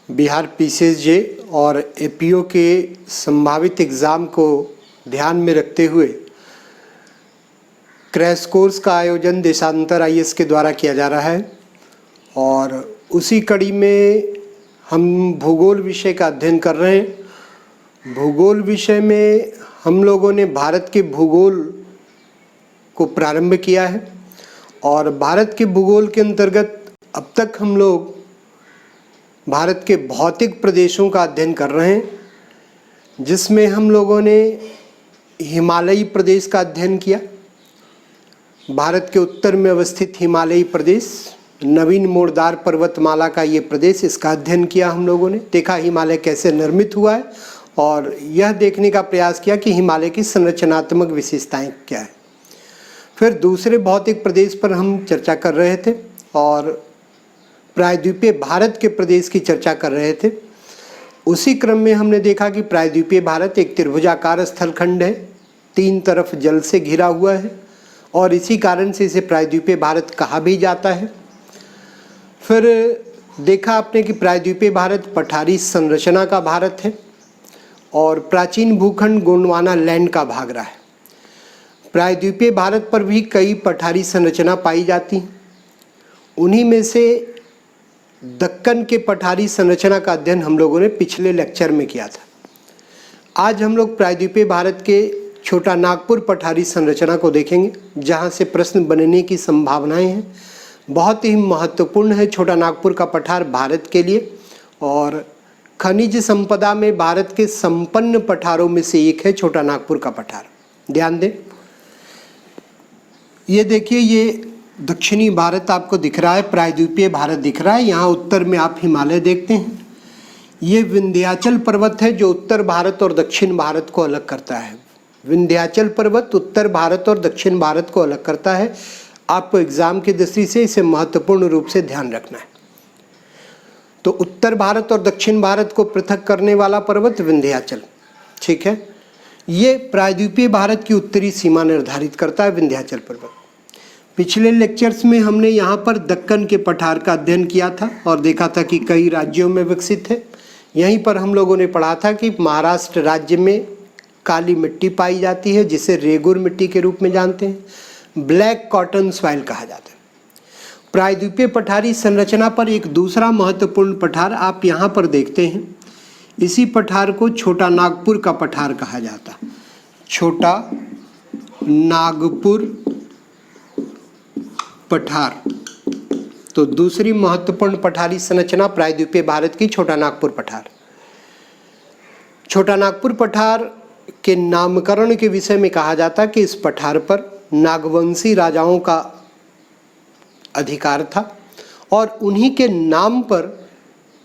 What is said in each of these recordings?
Bihar PCSJ और APO के संभावित एग्ज़ाम को ध्यान में रखते हुए क्रैश कोर्स का आयोजन देशांतर आईएएस के द्वारा किया जा रहा है और उसी कड़ी में हम भूगोल विषय का अध्ययन कर रहे हैं। भूगोल विषय में हम लोगों ने भारत के भूगोल को प्रारंभ किया है और भारत के भूगोल के अंतर्गत अब तक हम लोग भारत के भौतिक प्रदेशों का अध्ययन कर रहे हैं, जिसमें हम लोगों ने हिमालयी प्रदेश का अध्ययन किया। भारत के उत्तर में अवस्थित हिमालयी प्रदेश, नवीन मोड़दार पर्वतमाला का ये प्रदेश, इसका अध्ययन किया हम लोगों ने। देखा हिमालय कैसे निर्मित हुआ है और यह देखने का प्रयास किया कि हिमालय की संरचनात्मक विशेषताएं क्या है। फिर दूसरे भौतिक प्रदेश पर हम चर्चा कर रहे थे और प्रायद्वीपीय भारत के प्रदेश की चर्चा कर रहे थे। उसी क्रम में हमने देखा कि प्रायद्वीपीय भारत एक त्रिभुजाकार स्थलखंड है, तीन तरफ जल से घिरा हुआ है और इसी कारण से इसे प्रायद्वीपीय भारत कहा भी जाता है। फिर देखा आपने कि प्रायद्वीपीय भारत पठारी संरचना का भारत है और प्राचीन भूखंड गोंडवाना लैंड का भाग रहा है। प्रायद्वीपीय भारत पर भी कई पठारी संरचना पाई जाती हैं। उन्हीं में से दक्कन के पठारी संरचना का अध्ययन हम लोगों ने पिछले लेक्चर में किया था। आज हम लोग प्रायद्वीपीय भारत के छोटा नागपुर पठारी संरचना को देखेंगे, जहां से प्रश्न बनने की संभावनाएं हैं। बहुत ही महत्वपूर्ण है छोटा नागपुर का पठार भारत के लिए और खनिज संपदा में भारत के संपन्न पठारों में से एक है छोटा नागपुर का पठार। ध्यान दें, ये देखिए, ये दक्षिणी भारत आपको दिख रहा है, प्रायद्वीपीय भारत दिख रहा है। यहाँ उत्तर में आप हिमालय देखते हैं। ये विंध्याचल पर्वत है जो उत्तर भारत और दक्षिण भारत को अलग करता है। विंध्याचल पर्वत उत्तर भारत और दक्षिण भारत को अलग करता है। आपको एग्जाम की दृष्टि से इसे महत्वपूर्ण रूप से ध्यान रखना है। तो उत्तर भारत और दक्षिण भारत को पृथक करने वाला पर्वत विंध्याचल, ठीक है। ये प्रायद्वीपीय भारत की उत्तरी सीमा निर्धारित करता है, विंध्याचल पर्वत। पिछले लेक्चर्स में हमने यहाँ पर दक्कन के पठार का अध्ययन किया था और देखा था कि कई राज्यों में विकसित है। यहीं पर हम लोगों ने पढ़ा था कि महाराष्ट्र राज्य में काली मिट्टी पाई जाती है, जिसे रेगुर मिट्टी के रूप में जानते हैं। ब्लैक कॉटन सॉइल कहा जाता है। प्रायद्वीपीय पठारी संरचना पर एक दूसरा महत्वपूर्ण पठार आप यहाँ पर देखते हैं। इसी पठार को छोटा नागपुर का पठार कहा जाता। छोटा नागपुर पठार, तो दूसरी महत्वपूर्ण पठारी संरचना प्रायद्वीपीय भारत की छोटा नागपुर पठार। छोटा नागपुर पठार के नामकरण के विषय में कहा जाता कि इस पठार पर नागवंशी राजाओं का अधिकार था और उन्हीं के नाम पर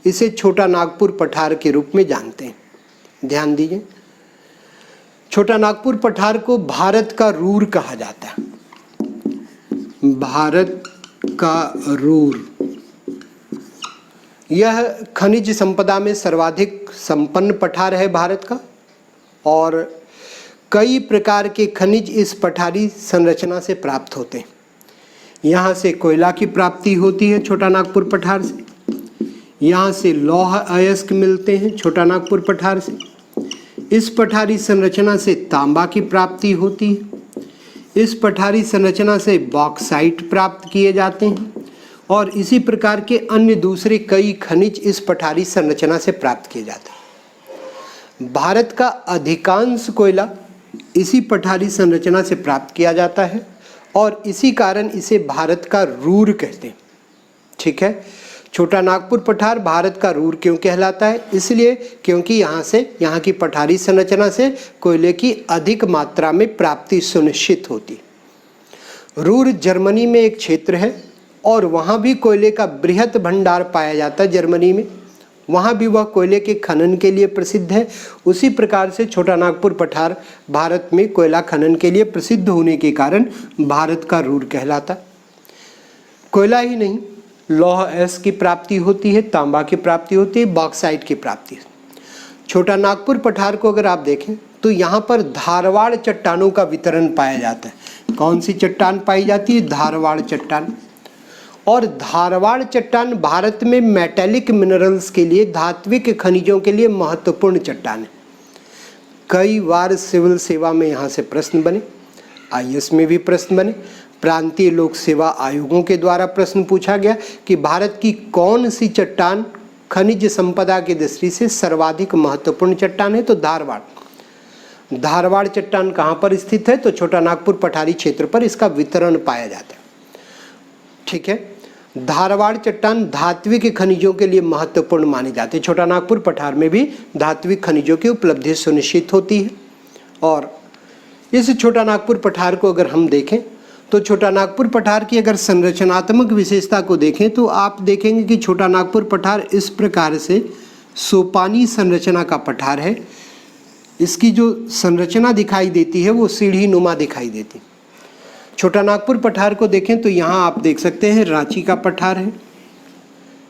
इसे छोटा नागपुर पठार के रूप में जानते हैं। ध्यान दीजिए, छोटा नागपुर पठार को भारत का रूर कहा जाता है। भारत का रूर, यह खनिज संपदा में सर्वाधिक संपन्न पठार है भारत का और कई प्रकार के खनिज इस पठारी संरचना से प्राप्त होते हैं। यहाँ से कोयला की प्राप्ति होती है छोटा नागपुर पठार से। यहाँ से लौह अयस्क मिलते हैं छोटा नागपुर पठार से। इस पठारी संरचना से तांबा की प्राप्ति होती है। इस पठारी संरचना से बॉक्साइट प्राप्त किए जाते हैं और इसी प्रकार के अन्य दूसरे कई खनिज इस पठारी संरचना से प्राप्त किए जाते हैं। भारत का अधिकांश कोयला इसी पठारी संरचना से प्राप्त किया जाता है और इसी कारण इसे भारत का रूर कहते हैं, ठीक है। छोटा नागपुर पठार भारत का रूर क्यों कहलाता है? इसलिए क्योंकि यहाँ की पठारी संरचना से कोयले की अधिक मात्रा में प्राप्ति सुनिश्चित होती। रूर जर्मनी में एक क्षेत्र है और वहाँ भी कोयले का बृहत भंडार पाया जाता है। जर्मनी में वहाँ भी वह कोयले के खनन के लिए प्रसिद्ध है। उसी प्रकार से छोटा नागपुर पठार भारत में कोयला खनन के लिए प्रसिद्ध होने के कारण भारत का रूर कहलाता। कोयला ही नहीं, लौह अयस्क की प्राप्ति होती है, तांबा की प्राप्ति होती है, बॉक्साइट की प्राप्ति। छोटा नागपुर पठार को अगर आप देखें तो यहाँ पर धारवाड़ चट्टानों का वितरण पाया जाता है। कौन सी चट्टान पाई जाती है? धारवाड़ चट्टान। और धारवाड़ चट्टान भारत में मेटेलिक मिनरल्स के लिए, धात्विक खनिजों के लिए महत्वपूर्ण चट्टान है। कई बार सिविल सेवा में यहाँ से प्रश्न बने, आईएएस में भी प्रश्न बने, प्रांतीय लोक सेवा आयोगों के द्वारा प्रश्न पूछा गया कि भारत की कौन सी चट्टान खनिज संपदा की दृष्टि से सर्वाधिक महत्वपूर्ण चट्टान है। तो धारवाड़ चट्टान कहाँ पर स्थित है, तो छोटा नागपुर पठारी क्षेत्र पर इसका वितरण पाया जाता है। ठीक है, धारवाड़ चट्टान धात्विक खनिजों के लिए महत्वपूर्ण माने जाते हैं। छोटा नागपुर पठार में भी धात्विक खनिजों की उपलब्धि सुनिश्चित होती है। और इस छोटा नागपुर पठार को अगर हम देखें तो छोटा नागपुर पठार की अगर संरचनात्मक विशेषता को देखें तो आप देखेंगे कि छोटा नागपुर पठार इस प्रकार से सोपानी संरचना का पठार है। इसकी जो संरचना दिखाई देती है वो सीढ़ी नुमा दिखाई देती। छोटा नागपुर पठार को देखें तो यहाँ आप देख सकते हैं रांची का पठार है,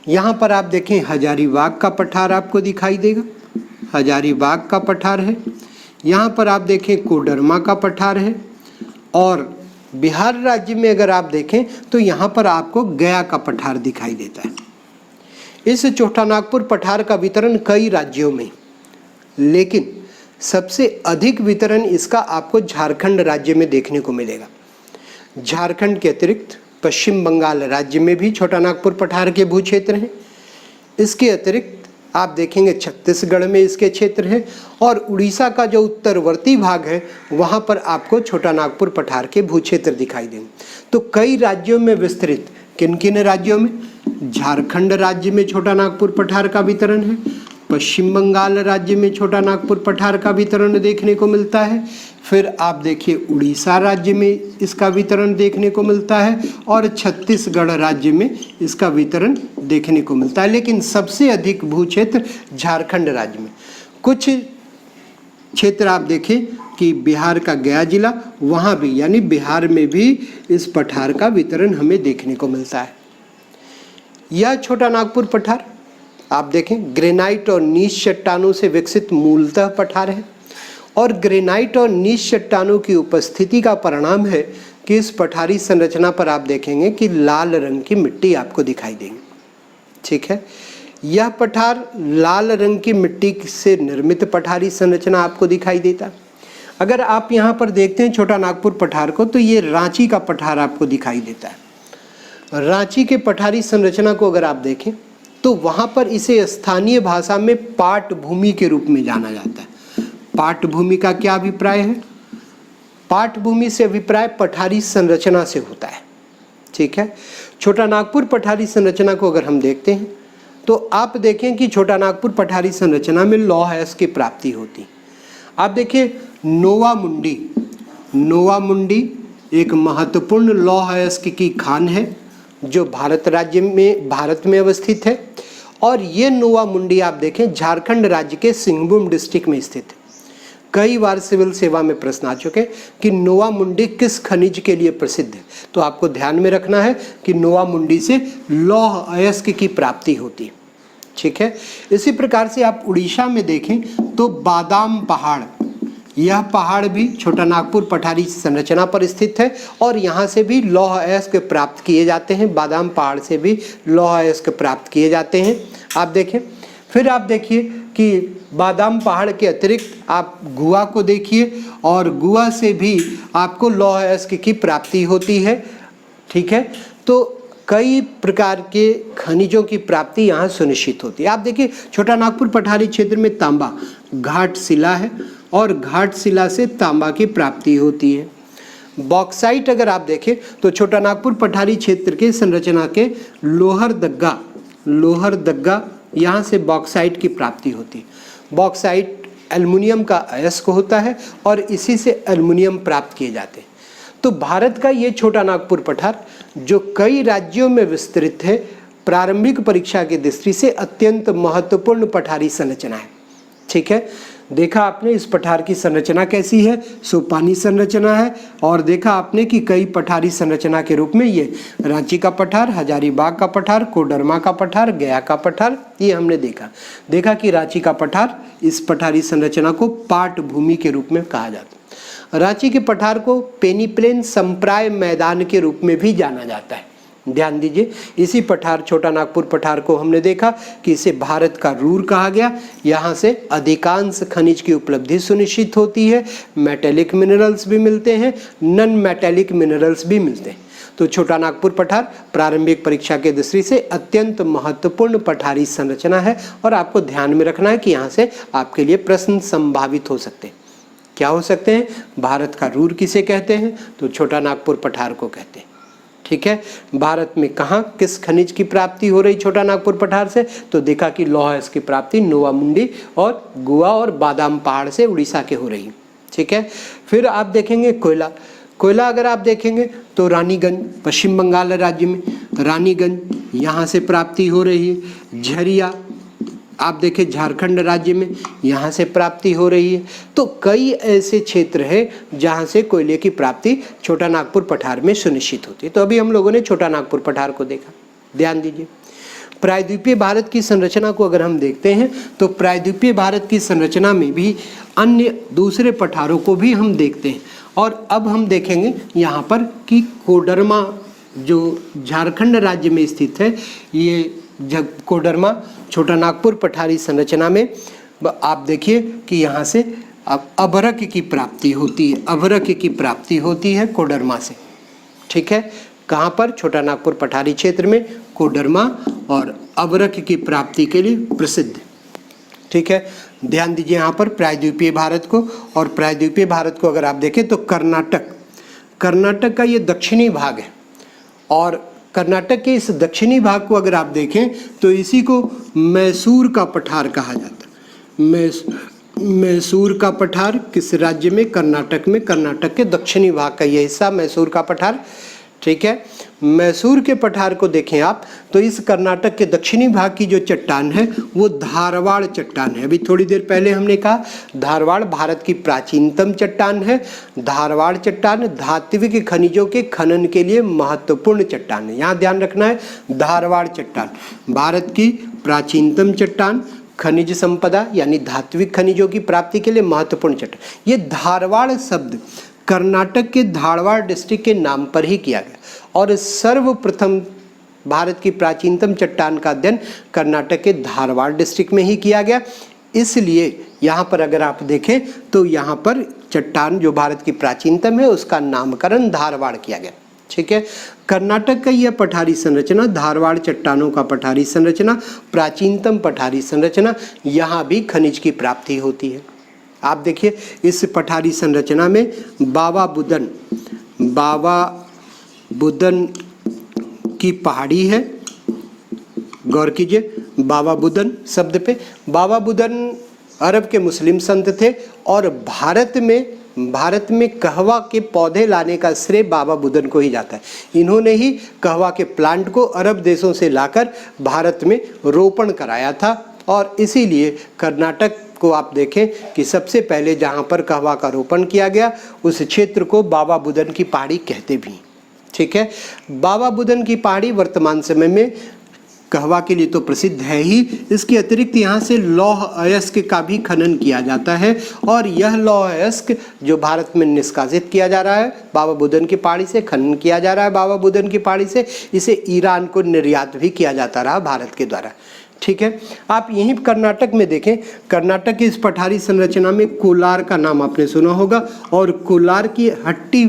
यहाँ पर आप देखें हजारीबाग का पठार आपको दिखाई देगा, हजारीबाग का पठार है, यहाँ पर आप देखें कोडरमा का पठार है, और बिहार राज्य में अगर आप देखें तो यहाँ पर आपको गया का पठार दिखाई देता है। इस छोटा नागपुर पठार का वितरण कई राज्यों में, लेकिन सबसे अधिक वितरण इसका आपको झारखंड राज्य में देखने को मिलेगा। झारखंड के अतिरिक्त पश्चिम बंगाल राज्य में भी छोटा नागपुर पठार के भू क्षेत्र हैं। इसके अतिरिक्त आप देखेंगे छत्तीसगढ़ में इसके क्षेत्र है, और उड़ीसा का जो उत्तरवर्ती भाग है वहाँ पर आपको छोटा नागपुर पठार के भू क्षेत्र दिखाई देंगे। तो कई राज्यों में विस्तृत, किन किन राज्यों में, झारखंड राज्य में छोटा नागपुर पठार का वितरण है, पश्चिम बंगाल राज्य में छोटा नागपुर पठार का वितरण देखने को मिलता है, फिर आप देखिए उड़ीसा राज्य में इसका वितरण देखने को मिलता है, और छत्तीसगढ़ राज्य में इसका वितरण देखने को मिलता है। लेकिन सबसे अधिक भू क्षेत्र झारखंड राज्य में। कुछ क्षेत्र आप देखें कि बिहार का गया जिला, वहाँ भी यानी बिहार में भी इस पठार का वितरण हमें देखने को मिलता है। यह छोटा नागपुर पठार आप देखें ग्रेनाइट और नीच चट्टानों से विकसित मूलतः पठार है, और ग्रेनाइट और नीच चट्टानों की उपस्थिति का परिणाम है कि इस पठारी संरचना पर आप देखेंगे कि लाल रंग की मिट्टी आपको दिखाई देंगी। ठीक है, यह पठार लाल रंग की मिट्टी से निर्मित पठारी संरचना आपको दिखाई देता है। अगर आप यहाँ पर देखते हैं छोटा नागपुर पठार को तो ये रांची का पठार आपको दिखाई देता है। रांची के पठारी संरचना को अगर आप देखें तो वहाँ पर इसे स्थानीय भाषा में पाट भूमि के रूप में जाना जाता है। पाट भूमि का क्या अभिप्राय है? पाट भूमि से अभिप्राय पठारी संरचना से होता है। ठीक है, छोटा नागपुर पठारी संरचना को अगर हम देखते हैं तो आप देखें कि छोटा नागपुर पठारी संरचना में लौह अयस्क की प्राप्ति होती। आप देखिए नोवा मुंडी एक महत्वपूर्ण लौह अयस्क की खान है जो भारत में अवस्थित है, और ये नोवा मुंडी आप देखें झारखंड राज्य के सिंहभूम डिस्ट्रिक्ट में स्थित है। कई बार सिविल सेवा में प्रश्न आ चुके कि नोवा मुंडी किस खनिज के लिए प्रसिद्ध है, तो आपको ध्यान में रखना है कि नोवा मुंडी से लौह अयस्क की प्राप्ति होती है। ठीक है, इसी प्रकार से आप उड़ीसा में देखें तो बादाम पहाड़, यह पहाड़ भी छोटा नागपुर पठारी संरचना पर स्थित है, और यहाँ से भी लौह अयस्क प्राप्त किए जाते हैं। बादाम पहाड़ से भी लौह अयस्क प्राप्त किए जाते हैं। आप देखें, फिर आप देखिए कि बादाम पहाड़ के अतिरिक्त आप गुआ को देखिए, और गुआ से भी आपको लौह अयस्क की प्राप्ति होती है। ठीक है, तो कई प्रकार के खनिजों की प्राप्ति यहाँ सुनिश्चित होती है। आप देखिए छोटा नागपुर पठारी क्षेत्र में तांबा घाट शिला है, और घाट शिला से तांबा की प्राप्ति होती है। बॉक्साइट अगर आप देखें तो छोटा नागपुर पठारी क्षेत्र के संरचना के लोहर दग्गा यहाँ से बॉक्साइट की प्राप्ति होती है। बॉक्साइट एल्युमिनियम का अयस्क होता है, और इसी से एल्युमिनियम प्राप्त किए जाते हैं। तो भारत का ये छोटा नागपुर पठार जो कई राज्यों में विस्तृत है, प्रारंभिक परीक्षा की दृष्टि से अत्यंत महत्वपूर्ण पठारी संरचना है। ठीक है, देखा आपने इस पठार की संरचना कैसी है, सोपानी संरचना है, और देखा आपने कि कई पठारी संरचना के रूप में ये रांची का पठार, हजारीबाग का पठार, कोडरमा का पठार, गया का पठार, ये हमने देखा कि रांची का पठार, इस पठारी संरचना को पाट भूमि के रूप में कहा जाता है। रांची के पठार को पेनीप्लेन संप्राय मैदान के रूप में भी जाना जाता है। ध्यान दीजिए, इसी पठार छोटा नागपुर पठार को हमने देखा कि इसे भारत का रूर कहा गया। यहाँ से अधिकांश खनिज की उपलब्धि सुनिश्चित होती है, मेटेलिक मिनरल्स भी मिलते हैं, नॉन मेटेलिक मिनरल्स भी मिलते हैं। तो छोटा नागपुर पठार प्रारंभिक परीक्षा के दृष्टि से अत्यंत महत्वपूर्ण पठारी संरचना है और आपको ध्यान में रखना है कि यहाँ से आपके लिए प्रश्न संभावित हो सकते हैं। क्या हो सकते हैं? भारत का रूर किसे कहते हैं? तो छोटा नागपुर पठार को कहते हैं। ठीक है, भारत में कहाँ किस खनिज की प्राप्ति हो रही छोटा नागपुर पठार से? तो देखा कि लौह अयस्क की प्राप्ति नोवामुंडी और गुआ और बादाम पहाड़ से उड़ीसा के हो रही है। ठीक है, फिर आप देखेंगे कोयला। कोयला अगर आप देखेंगे तो रानीगंज पश्चिम बंगाल राज्य में, रानीगंज यहाँ से प्राप्ति हो रही है। झरिया आप देखें झारखंड राज्य में, यहाँ से प्राप्ति हो रही है। तो कई ऐसे क्षेत्र हैं जहाँ से कोयले की प्राप्ति छोटा नागपुर पठार में सुनिश्चित होती है। तो अभी हम लोगों ने छोटा नागपुर पठार को देखा। ध्यान दीजिए, प्रायद्वीपीय भारत की संरचना को अगर हम देखते हैं तो प्रायद्वीपीय भारत की संरचना में भी अन्य दूसरे पठारों को भी हम देखते हैं। और अब हम देखेंगे यहाँ पर कि कोडरमा जो झारखंड राज्य में स्थित है, ये कोडरमा छोटा नागपुर पठारी संरचना में आप देखिए कि यहाँ से अब अभ्रक की प्राप्ति होती है, अभ्रक की प्राप्ति होती है कोडरमा से। ठीक है, कहाँ पर? छोटा नागपुर पठारी क्षेत्र में कोडरमा और अभ्रक की प्राप्ति के लिए प्रसिद्ध। ठीक है, ध्यान दीजिए यहाँ पर प्रायद्वीपीय भारत को, और प्रायद्वीपीय भारत को अगर आप देखें तो कर्नाटक का ये दक्षिणी भाग है, और कर्नाटक के इस दक्षिणी भाग को अगर आप देखें तो इसी को मैसूर का पठार कहा जाता है। मैसूर का पठार किस राज्य में? कर्नाटक में। कर्नाटक के दक्षिणी भाग का ये हिस्सा मैसूर का पठार। ठीक है, मैसूर के पठार को देखें आप तो इस कर्नाटक के दक्षिणी भाग की जो चट्टान है वो धारवाड़ चट्टान है। अभी थोड़ी देर पहले हमने कहा धारवाड़ भारत की प्राचीनतम चट्टान है। धारवाड़ चट्टान धात्विक खनिजों के खनन के लिए महत्वपूर्ण चट्टान है। यहाँ ध्यान रखना है, धारवाड़ चट्टान भारत की प्राचीनतम चट्टान, खनिज संपदा यानी धात्विक खनिजों की प्राप्ति के लिए महत्वपूर्ण चट्टान। ये धारवाड़ शब्द कर्नाटक के धारवाड़ डिस्ट्रिक्ट के नाम पर ही किया गया, और सर्वप्रथम भारत की प्राचीनतम चट्टान का अध्ययन कर्नाटक के धारवाड़ डिस्ट्रिक्ट में ही किया गया। इसलिए यहाँ पर अगर आप देखें तो यहाँ पर चट्टान जो भारत की प्राचीनतम है उसका नामकरण धारवाड़ किया गया। ठीक है, कर्नाटक का यह पठारी संरचना, धारवाड़ चट्टानों का पठारी संरचना, प्राचीनतम पठारी संरचना, यहाँ भी खनिज की प्राप्ति होती है। आप देखिए इस पठारी संरचना में बाबा बुदन की पहाड़ी है। गौर कीजिए बाबा बुदन शब्द पे। बाबा बुदन अरब के मुस्लिम संत थे और भारत में कहवा के पौधे लाने का श्रेय बाबा बुदन को ही जाता है। इन्होंने ही कहवा के प्लांट को अरब देशों से लाकर भारत में रोपण कराया था, और इसीलिए कर्नाटक को आप देखें कि सबसे पहले जहाँ पर कहवा का रोपण किया गया उस क्षेत्र को बाबा बुदन की पहाड़ी कहते भी। ठीक है, बाबा बुदन की पहाड़ी वर्तमान समय में कहवा के लिए तो प्रसिद्ध है ही, इसके अतिरिक्त यहाँ से लौह अयस्क का भी खनन किया जाता है, और यह लौह अयस्क जो भारत में निष्कासित किया जा रहा है बाबा बुदन की पहाड़ी से, खनन किया जा रहा है बाबा बुदन की पहाड़ी से, इसे ईरान को निर्यात भी किया जाता रहा भारत के द्वारा। ठीक है, आप यहीं कर्नाटक में देखें, कर्नाटक की इस पठारी संरचना में कोलार का नाम आपने सुना होगा, और कोलार की हट्टी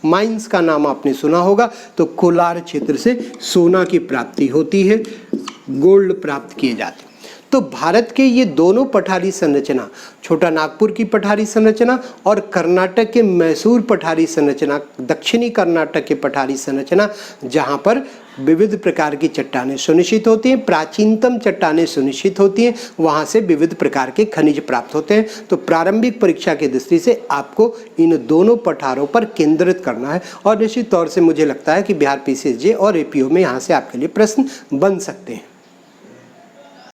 माइंस का नाम आपने सुना होगा। तो कोलार क्षेत्र से सोना की प्राप्ति होती है, गोल्ड प्राप्त किए जाते हैं। तो भारत के ये दोनों पठारी संरचना, छोटा नागपुर की पठारी संरचना और कर्नाटक के मैसूर पठारी संरचना, दक्षिणी कर्नाटक के पठारी संरचना, जहाँ पर विविध प्रकार की चट्टानें सुनिश्चित होती हैं, प्राचीनतम चट्टानें सुनिश्चित होती हैं, वहाँ से विविध प्रकार के खनिज प्राप्त होते हैं। तो प्रारंभिक परीक्षा की दृष्टि से आपको इन दोनों पठारों पर केंद्रित करना है, और निश्चित तौर से मुझे लगता है कि बिहार PCSJ और APO में यहाँ से आपके लिए प्रश्न बन सकते हैं।